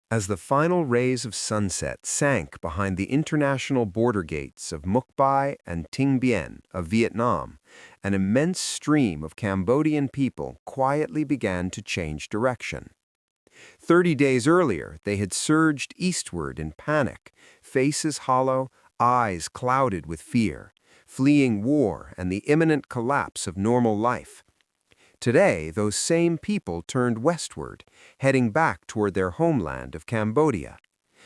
As the final rays of sunset sank behind the international border gates of Mukbai and Tinh Bien of Vietnam, an immense stream of Cambodian people quietly began to change direction. 30 days earlier, they had surged eastward in panic, faces hollow, eyes clouded with fear, fleeing war and the imminent collapse of normal life. Today, those same people turned westward, heading back toward their homeland of Cambodia.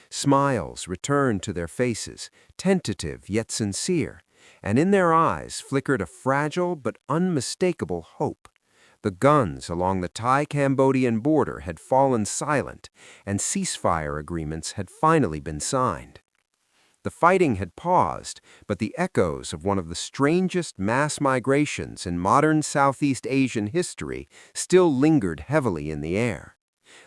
Smiles returned to their faces, tentative yet sincere, and in their eyes flickered a fragile but unmistakable hope. The guns along the Thai-Cambodian border had fallen silent, and ceasefire agreements had finally been signed. The fighting had paused, but the echoes of one of the strangest mass migrations in modern Southeast Asian history still lingered heavily in the air.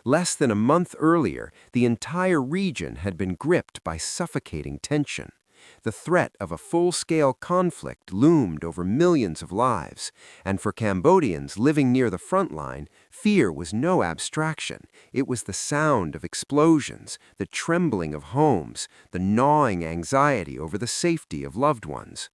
Less than a month earlier, the entire region had been gripped by suffocating tension. The threat of a full-scale conflict loomed over millions of lives, and for Cambodians living near the front line, fear was no abstraction. It was the sound of explosions, the trembling of homes, the gnawing anxiety over the safety of loved ones.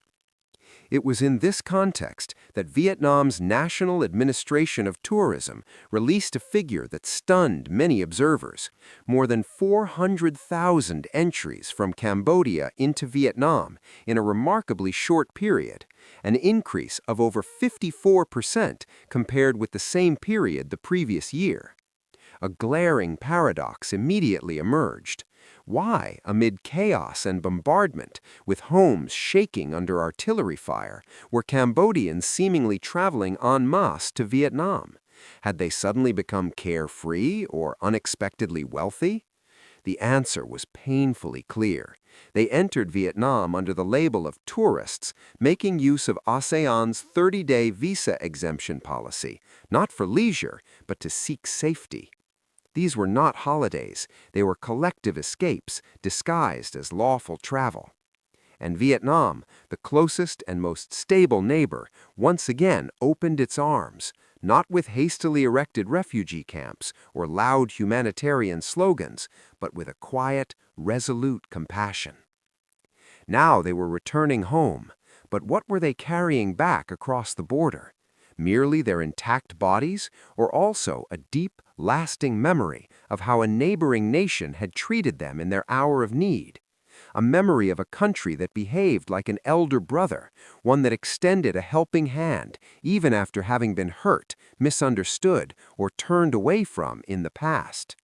It was in this context that Vietnam's National Administration of Tourism released a figure that stunned many observers: more than 400,000 entries from Cambodia into Vietnam in a remarkably short period, an increase of over 54% compared with the same period the previous year. A glaring paradox immediately emerged. Why, amid chaos and bombardment, with homes shaking under artillery fire, were Cambodians seemingly traveling en masse to Vietnam? Had they suddenly become carefree or unexpectedly wealthy? The answer was painfully clear. They entered Vietnam under the label of tourists, making use of ASEAN's 30-day visa exemption policy, not for leisure, but to seek safety. These were not holidays, they were collective escapes disguised as lawful travel. And Vietnam, the closest and most stable neighbor, once again opened its arms, not with hastily erected refugee camps or loud humanitarian slogans, but with a quiet, resolute compassion. Now they were returning home, but what were they carrying back across the border? Merely their intact bodies, or also a deep, lasting memory of how a neighboring nation had treated them in their hour of need? A memory of a country that behaved like an elder brother, one that extended a helping hand, even after having been hurt, misunderstood, or turned away from in the past.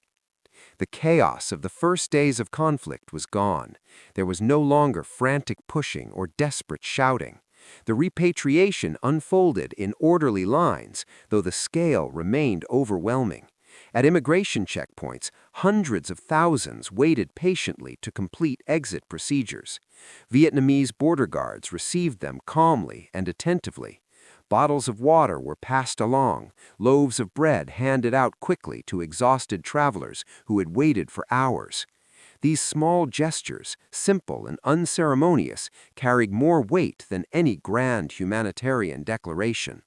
The chaos of the first days of conflict was gone. There was no longer frantic pushing or desperate shouting. The repatriation unfolded in orderly lines, though the scale remained overwhelming. At immigration checkpoints, hundreds of thousands waited patiently to complete exit procedures. Vietnamese border guards received them calmly and attentively. Bottles of water were passed along, loaves of bread handed out quickly to exhausted travelers who had waited for hours. These small gestures, simple and unceremonious, carried more weight than any grand humanitarian declaration.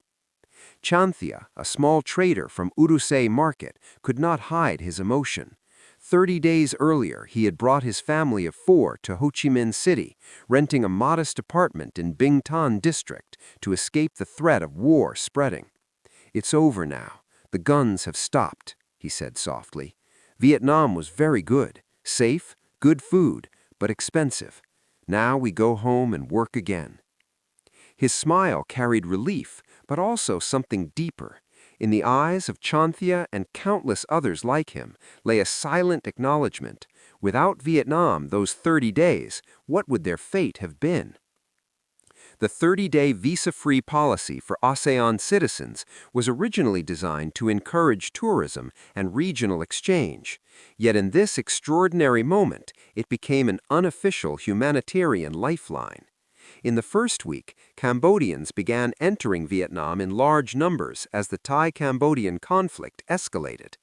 Chanthia, a small trader from Urusei Market, could not hide his emotion. 30 days earlier, he had brought his family of 4 to Ho Chi Minh City, renting a modest apartment in Binh Thanh district to escape the threat of war spreading. "It's over now. The guns have stopped," he said softly. "Vietnam was very good. Safe, good food, but expensive. Now we go home and work again." His smile carried relief, but also something deeper. In the eyes of Chanthia and countless others like him lay a silent acknowledgement. Without Vietnam those 30 days, what would their fate have been? The 30-day visa-free policy for ASEAN citizens was originally designed to encourage tourism and regional exchange. Yet in this extraordinary moment, it became an unofficial humanitarian lifeline. In the first week, Cambodians began entering Vietnam in large numbers as the Thai-Cambodian conflict escalated.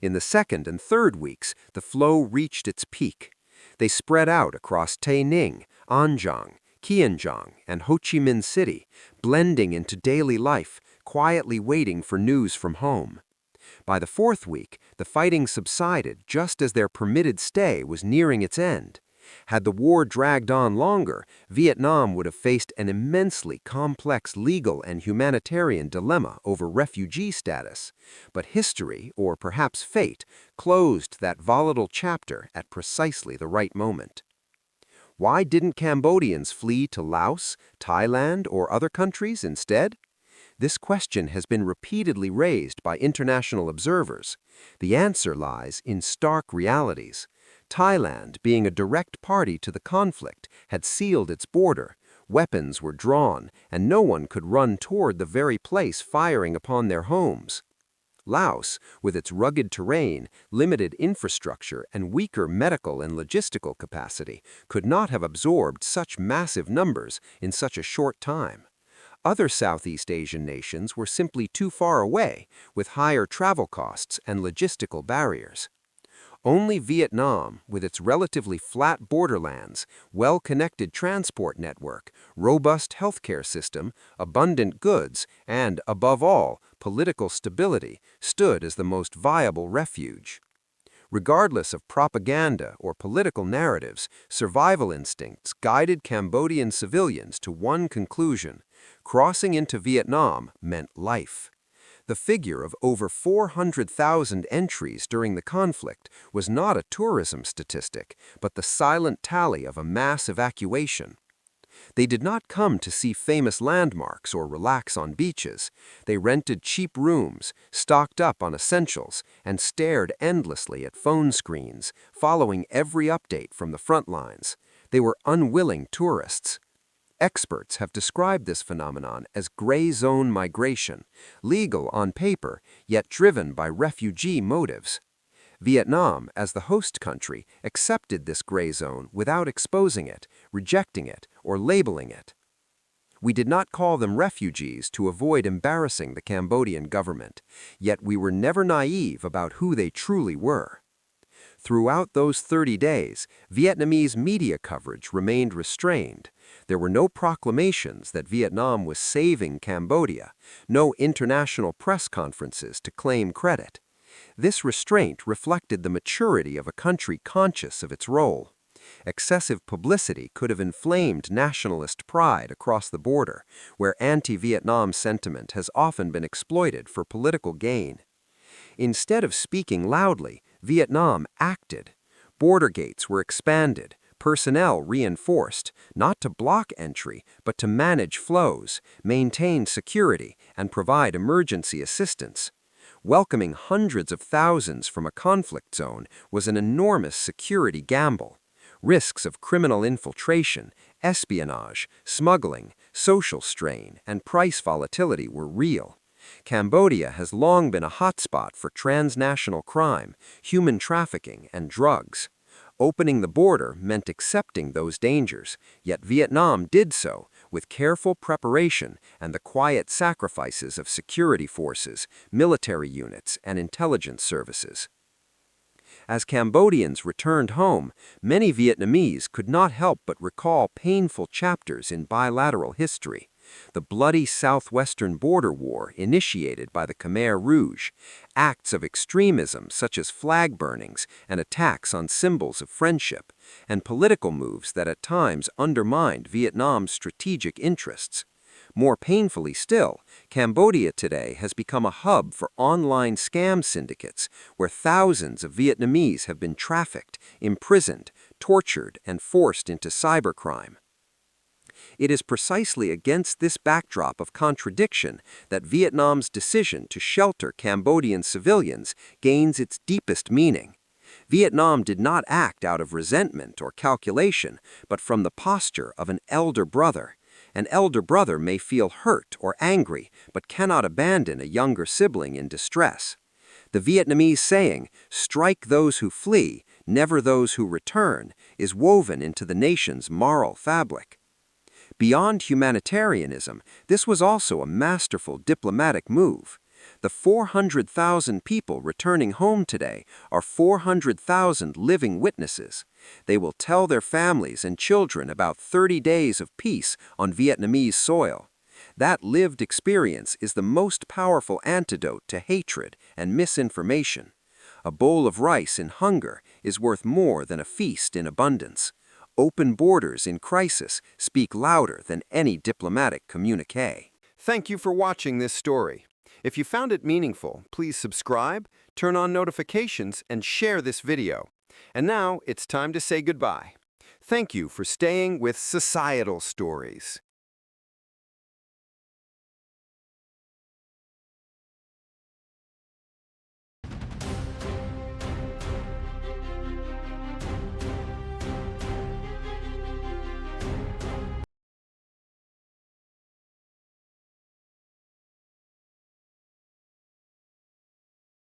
In the second and third weeks, the flow reached its peak. They spread out across Tay Ninh, An Giang, Kiên Giang, and Ho Chi Minh City, blending into daily life, quietly waiting for news from home. By the fourth week, the fighting subsided just as their permitted stay was nearing its end. Had the war dragged on longer, Vietnam would have faced an immensely complex legal and humanitarian dilemma over refugee status. But history, or perhaps fate, closed that volatile chapter at precisely the right moment. Why didn't Cambodians flee to Laos, Thailand, or other countries instead? This question has been repeatedly raised by international observers. The answer lies in stark realities. Thailand, being a direct party to the conflict, had sealed its border. Weapons were drawn, and no one could run toward the very place firing upon their homes. Laos, with its rugged terrain, limited infrastructure, and weaker medical and logistical capacity, could not have absorbed such massive numbers in such a short time. Other Southeast Asian nations were simply too far away, with higher travel costs and logistical barriers. Only Vietnam, with its relatively flat borderlands, well-connected transport network, robust healthcare system, abundant goods, and, above all, political stability, stood as the most viable refuge. Regardless of propaganda or political narratives, survival instincts guided Cambodian civilians to one conclusion: crossing into Vietnam meant life. The figure of over 400,000 entries during the conflict was not a tourism statistic, but the silent tally of a mass evacuation. They did not come to see famous landmarks or relax on beaches. They rented cheap rooms, stocked up on essentials, and stared endlessly at phone screens, following every update from the front lines. They were unwilling tourists. Experts have described this phenomenon as gray zone migration, legal on paper, yet driven by refugee motives. Vietnam, as the host country, accepted this gray zone without exposing it, rejecting it, or labeling it. We did not call them refugees to avoid embarrassing the Cambodian government, yet we were never naive about who they truly were. Throughout those 30 days, Vietnamese media coverage remained restrained. There were no proclamations that Vietnam was saving Cambodia, no international press conferences to claim credit. This restraint reflected the maturity of a country conscious of its role. Excessive publicity could have inflamed nationalist pride across the border, where anti-Vietnam sentiment has often been exploited for political gain. Instead of speaking loudly, Vietnam acted. Border gates were expanded, personnel reinforced, not to block entry, but to manage flows, maintain security, and provide emergency assistance. Welcoming hundreds of thousands from a conflict zone was an enormous security gamble. Risks of criminal infiltration, espionage, smuggling, social strain, and price volatility were real. Cambodia has long been a hotspot for transnational crime, human trafficking, and drugs. Opening the border meant accepting those dangers, yet Vietnam did so with careful preparation and the quiet sacrifices of security forces, military units, and intelligence services. As Cambodians returned home, many Vietnamese could not help but recall painful chapters in bilateral history. The bloody southwestern border war initiated by the Khmer Rouge, acts of extremism such as flag burnings and attacks on symbols of friendship, and political moves that at times undermined Vietnam's strategic interests. More painfully still, Cambodia today has become a hub for online scam syndicates where thousands of Vietnamese have been trafficked, imprisoned, tortured, and forced into cybercrime. It is precisely against this backdrop of contradiction that Vietnam's decision to shelter Cambodian civilians gains its deepest meaning. Vietnam did not act out of resentment or calculation, but from the posture of an elder brother. An elder brother may feel hurt or angry, but cannot abandon a younger sibling in distress. The Vietnamese saying, "Strike those who flee, never those who return," is woven into the nation's moral fabric. Beyond humanitarianism, this was also a masterful diplomatic move. The 400,000 people returning home today are 400,000 living witnesses. They will tell their families and children about 30 days of peace on Vietnamese soil. That lived experience is the most powerful antidote to hatred and misinformation. A bowl of rice in hunger is worth more than a feast in abundance. Open borders in crisis speak louder than any diplomatic communique. Thank you for watching this story. If you found it meaningful, please subscribe, turn on notifications, and share this video. And now it's time to say goodbye. Thank you for staying with Societal Stories.